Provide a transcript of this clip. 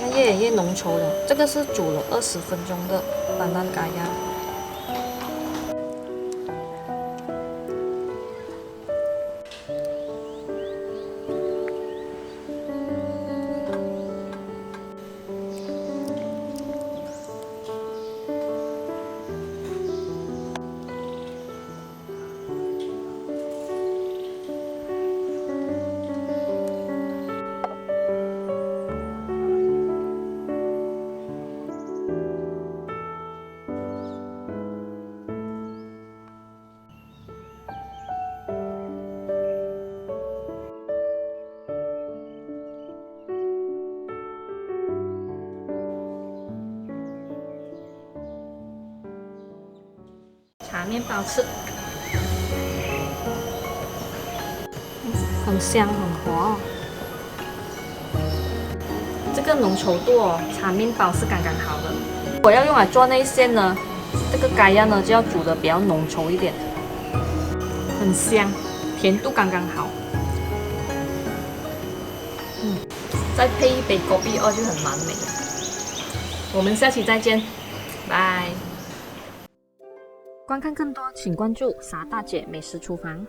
那越来越浓稠了，这个是煮了20分钟的板蓝嘎呀。茶面包吃，很香很滑哦。这个浓稠度哦，茶面包是刚刚好的。我要用来做内馅呢，这个嘎呀呢就要煮的比较浓稠一点，很香，甜度刚刚好。再配一杯果啤就很完美了。我们下期再见，拜。观看更多，请关注傻大姐美食厨房。